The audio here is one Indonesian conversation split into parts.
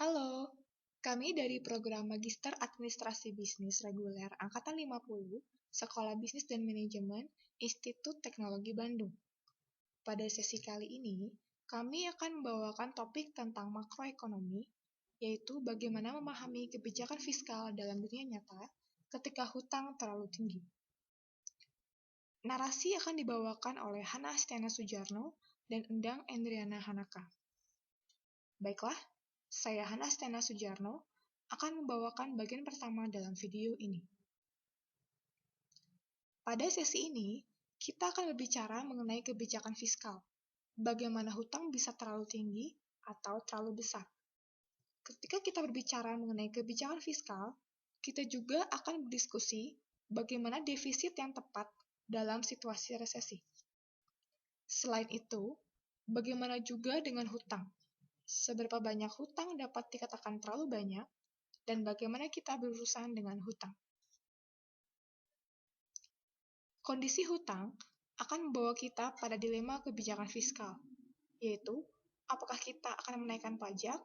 Halo, kami dari program Magister Administrasi Bisnis Reguler Angkatan 50, Sekolah Bisnis dan Manajemen, Institut Teknologi Bandung. Pada sesi kali ini, kami akan membawakan topik tentang makroekonomi, yaitu bagaimana memahami kebijakan fiskal dalam dunia nyata ketika hutang terlalu tinggi. Narasi akan dibawakan oleh Hana Astiana Sujarno dan Endang Endriana Hanaka. Baiklah, saya Hana Astiana Sujarno akan membawakan bagian pertama dalam video ini. Pada sesi ini, kita akan berbicara mengenai kebijakan fiskal. Bagaimana hutang bisa terlalu tinggi atau terlalu besar. Ketika kita berbicara mengenai kebijakan fiskal, kita juga akan berdiskusi bagaimana defisit yang tepat dalam situasi resesi. Selain itu, bagaimana juga dengan hutang? Seberapa banyak hutang dapat dikatakan terlalu banyak, dan bagaimana kita berurusan dengan hutang. Kondisi hutang akan membawa kita pada dilema kebijakan fiskal, yaitu apakah kita akan menaikkan pajak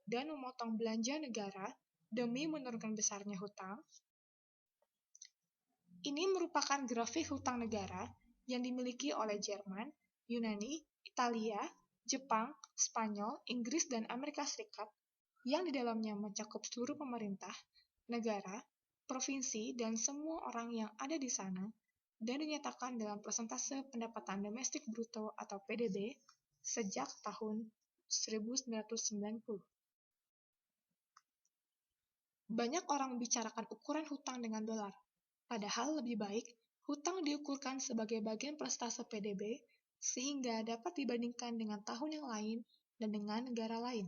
dan memotong belanja negara demi menurunkan besarnya hutang. Ini merupakan grafik hutang negara yang dimiliki oleh Jerman, Yunani, Italia, Jepang, Spanyol, Inggris, dan Amerika Serikat yang di dalamnya mencakup seluruh pemerintah, negara, provinsi, dan semua orang yang ada di sana, dan dinyatakan dalam persentase pendapatan domestik bruto atau PDB sejak tahun 1990. Banyak orang membicarakan ukuran hutang dengan dolar, padahal lebih baik hutang diukurkan sebagai bagian persentase PDB sehingga dapat dibandingkan dengan tahun yang lain dan dengan negara lain.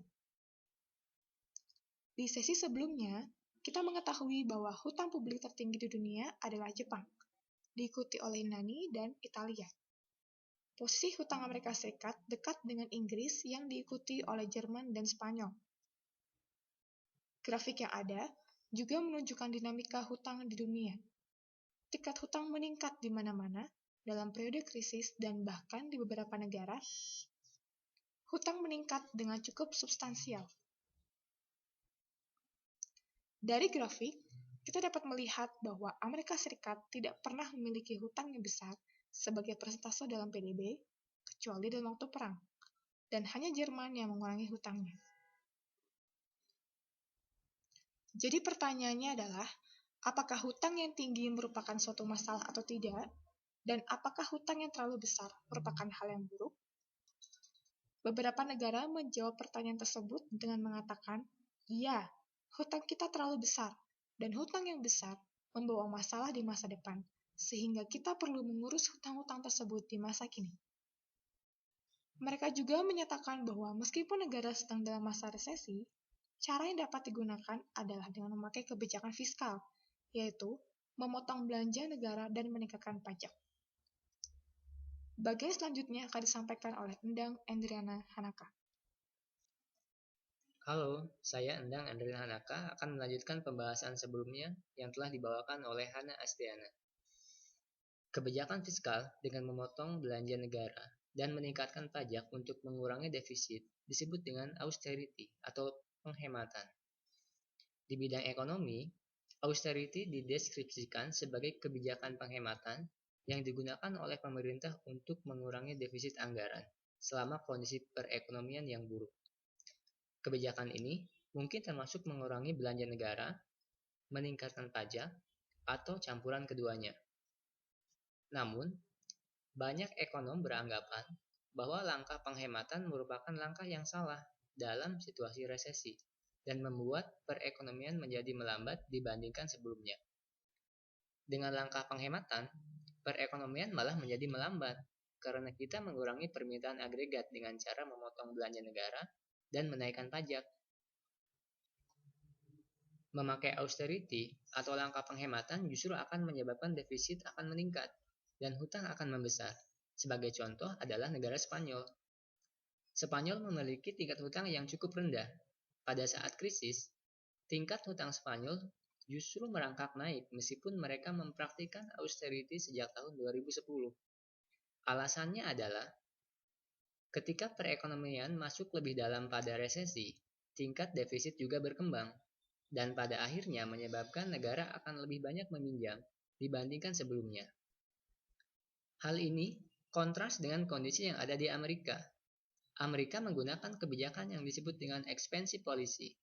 Di sesi sebelumnya, kita mengetahui bahwa hutang publik tertinggi di dunia adalah Jepang, diikuti oleh Yunani dan Italia. Posisi hutang Amerika Serikat dekat dengan Inggris yang diikuti oleh Jerman dan Spanyol. Grafik yang ada juga menunjukkan dinamika hutang di dunia. Tingkat hutang meningkat di mana-mana dalam periode krisis dan bahkan di beberapa negara, hutang meningkat dengan cukup substansial. Dari grafik, kita dapat melihat bahwa Amerika Serikat tidak pernah memiliki hutang yang besar sebagai persentase dalam PDB, kecuali dalam waktu perang, dan hanya Jerman yang mengurangi hutangnya. Jadi pertanyaannya adalah, apakah hutang yang tinggi merupakan suatu masalah atau tidak, dan apakah hutang yang terlalu besar merupakan hal yang buruk? Beberapa negara menjawab pertanyaan tersebut dengan mengatakan, iya, hutang kita terlalu besar, dan hutang yang besar membawa masalah di masa depan, sehingga kita perlu mengurus hutang-hutang tersebut di masa kini. Mereka juga menyatakan bahwa meskipun negara sedang dalam masa resesi, cara yang dapat digunakan adalah dengan memakai kebijakan fiskal, yaitu memotong belanja negara dan meningkatkan pajak. Bagian selanjutnya akan disampaikan oleh Endang Endriana Hanaka. Halo, saya Endang Endriana Hanaka akan melanjutkan pembahasan sebelumnya yang telah dibawakan oleh Hana Astiana. Kebijakan fiskal dengan memotong belanja negara dan meningkatkan pajak untuk mengurangi defisit disebut dengan austerity atau penghematan. Di bidang ekonomi, austerity dideskripsikan sebagai kebijakan penghematan yang digunakan oleh pemerintah untuk mengurangi defisit anggaran selama kondisi perekonomian yang buruk. Kebijakan ini mungkin termasuk mengurangi belanja negara, meningkatkan pajak, atau campuran keduanya. Namun, banyak ekonom beranggapan bahwa langkah penghematan merupakan langkah yang salah dalam situasi resesi dan membuat perekonomian menjadi melambat dibandingkan sebelumnya. Dengan langkah penghematan, perekonomian malah menjadi melambat karena kita mengurangi permintaan agregat dengan cara memotong belanja negara dan menaikkan pajak. Memakai austerity atau langkah penghematan justru akan menyebabkan defisit akan meningkat dan hutang akan membesar. Sebagai contoh adalah negara Spanyol. Spanyol memiliki tingkat hutang yang cukup rendah. Pada saat krisis, tingkat hutang Spanyol justru merangkak naik meskipun mereka mempraktikkan austerity sejak tahun 2010. Alasannya adalah ketika perekonomian masuk lebih dalam pada resesi, tingkat defisit juga berkembang, dan pada akhirnya menyebabkan negara akan lebih banyak meminjam dibandingkan sebelumnya. Hal ini kontras dengan kondisi yang ada di Amerika. Amerika menggunakan kebijakan yang disebut dengan expansion policy.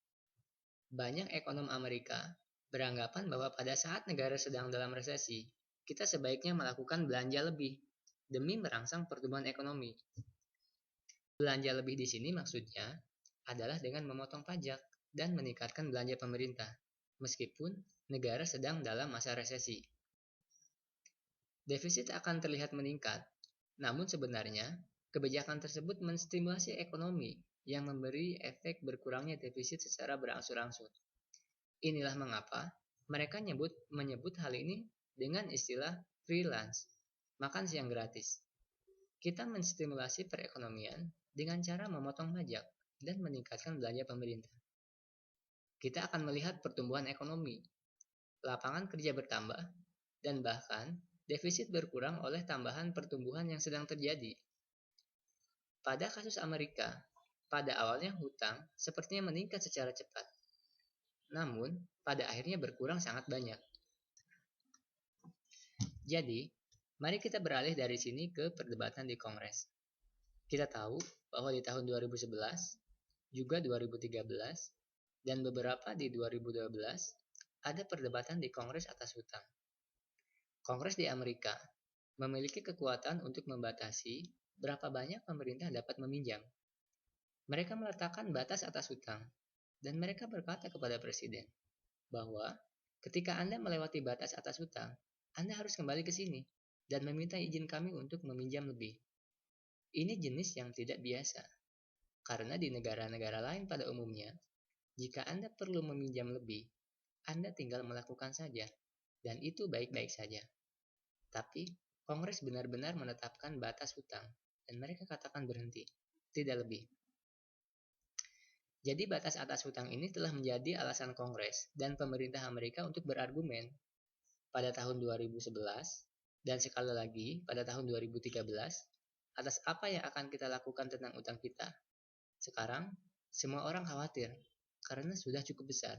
Banyak ekonom Amerika beranggapan bahwa pada saat negara sedang dalam resesi, kita sebaiknya melakukan belanja lebih demi merangsang pertumbuhan ekonomi. Belanja lebih di sini maksudnya adalah dengan memotong pajak dan meningkatkan belanja pemerintah, meskipun negara sedang dalam masa resesi. Defisit akan terlihat meningkat, namun sebenarnya kebijakan tersebut menstimulasi ekonomi yang memberi efek berkurangnya defisit secara berangsur-angsur. Inilah mengapa mereka menyebut hal ini dengan istilah free lunch, makan siang gratis. Kita menstimulasi perekonomian dengan cara memotong pajak dan meningkatkan belanja pemerintah. Kita akan melihat pertumbuhan ekonomi, lapangan kerja bertambah, dan bahkan defisit berkurang oleh tambahan pertumbuhan yang sedang terjadi. Pada kasus Amerika, pada awalnya hutang sepertinya meningkat secara cepat, namun pada akhirnya berkurang sangat banyak. Jadi, mari kita beralih dari sini ke perdebatan di Kongres. Kita tahu bahwa di tahun 2011, juga 2013, dan beberapa di 2012, ada perdebatan di Kongres atas hutang. Kongres di Amerika memiliki kekuatan untuk membatasi berapa banyak pemerintah dapat meminjam. Mereka meletakkan batas atas hutang, dan mereka berkata kepada presiden bahwa ketika Anda melewati batas atas hutang, Anda harus kembali ke sini dan meminta izin kami untuk meminjam lebih. Ini jenis yang tidak biasa, karena di negara-negara lain pada umumnya, jika Anda perlu meminjam lebih, Anda tinggal melakukan saja, dan itu baik-baik saja. Tapi, Kongres benar-benar menetapkan batas hutang, dan mereka katakan berhenti, tidak lebih. Jadi batas atas hutang ini telah menjadi alasan Kongres dan pemerintah Amerika untuk berargumen pada tahun 2011 dan sekali lagi pada tahun 2013 atas apa yang akan kita lakukan tentang utang kita. Sekarang, semua orang khawatir karena sudah cukup besar.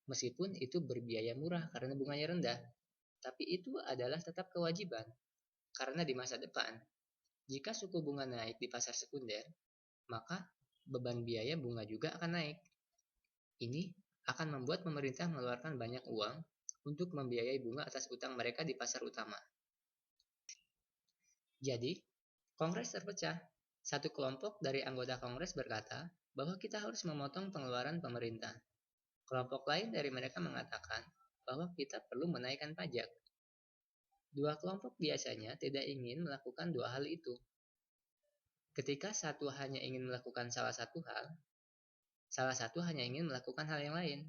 Meskipun itu berbiaya murah karena bunganya rendah, tapi itu adalah tetap kewajiban. Karena di masa depan, jika suku bunga naik di pasar sekunder, maka beban biaya bunga juga akan naik. Ini akan membuat pemerintah mengeluarkan banyak uang untuk membiayai bunga atas utang mereka di pasar utama. Jadi, Kongres terpecah. Satu kelompok dari anggota Kongres berkata bahwa kita harus memotong pengeluaran pemerintah. Kelompok lain dari mereka mengatakan bahwa kita perlu menaikkan pajak. Dua kelompok biasanya tidak ingin melakukan dua hal itu. Ketika satu hanya ingin melakukan salah satu hanya ingin melakukan hal yang lain.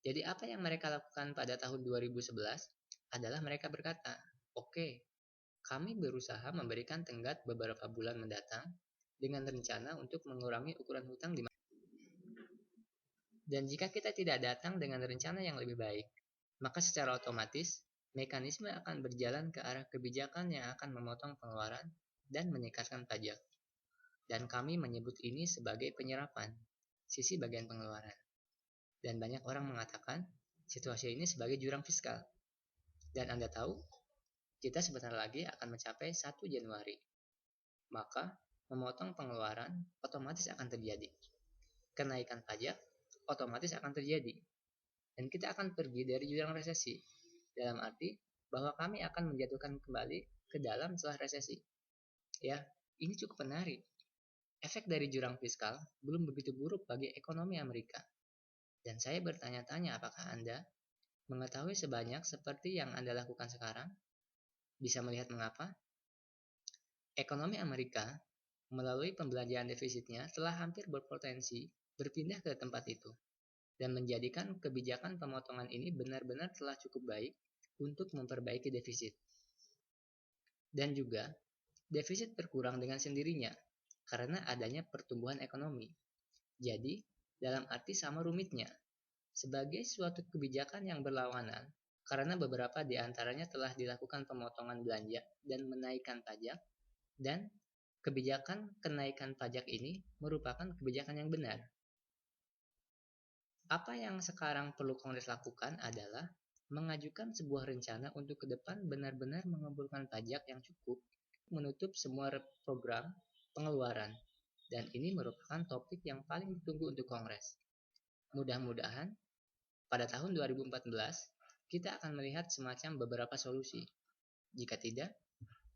Jadi apa yang mereka lakukan pada tahun 2011 adalah mereka berkata, "Oke, kami berusaha memberikan tenggat beberapa bulan mendatang dengan rencana untuk mengurangi ukuran hutang di Dan jika kita tidak datang dengan rencana yang lebih baik, maka secara otomatis mekanisme akan berjalan ke arah kebijakan yang akan memotong pengeluaran dan meningkatkan pajak. Dan kami menyebut ini sebagai penyerapan, sisi bagian pengeluaran. Dan banyak orang mengatakan situasi ini sebagai jurang fiskal. Dan Anda tahu, kita sebentar lagi akan mencapai 1 Januari. Maka, memotong pengeluaran otomatis akan terjadi. Kenaikan pajak otomatis akan terjadi. Dan kita akan pergi dari jurang resesi. Dalam arti bahwa kami akan menjatuhkan kembali ke dalam celah resesi. Ya, ini cukup menarik. Efek dari jurang fiskal belum begitu buruk bagi ekonomi Amerika. Dan saya bertanya-tanya apakah Anda mengetahui sebanyak seperti yang Anda lakukan sekarang? Bisa melihat mengapa? Ekonomi Amerika melalui pembelanjaan defisitnya telah hampir berpotensi berpindah ke tempat itu dan menjadikan kebijakan pemotongan ini benar-benar telah cukup baik untuk memperbaiki defisit. Dan juga, defisit berkurang dengan sendirinya karena adanya pertumbuhan ekonomi. Jadi, dalam arti sama rumitnya, sebagai suatu kebijakan yang berlawanan, karena beberapa di antaranya telah dilakukan pemotongan belanja dan menaikkan pajak, dan kebijakan kenaikan pajak ini merupakan kebijakan yang benar. Apa yang sekarang perlu Kongres lakukan adalah mengajukan sebuah rencana untuk ke depan benar-benar mengumpulkan pajak yang cukup menutup semua program pengeluaran. Dan ini merupakan topik yang paling ditunggu untuk Kongres. Mudah-mudahan pada tahun 2014 kita akan melihat semacam beberapa solusi. Jika tidak,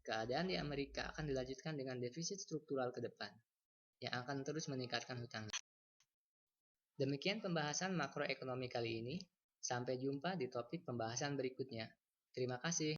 keadaan di Amerika akan dilanjutkan dengan defisit struktural ke depan yang akan terus meningkatkan hutang. Demikian pembahasan makroekonomi kali ini. Sampai jumpa di topik pembahasan berikutnya. Terima kasih.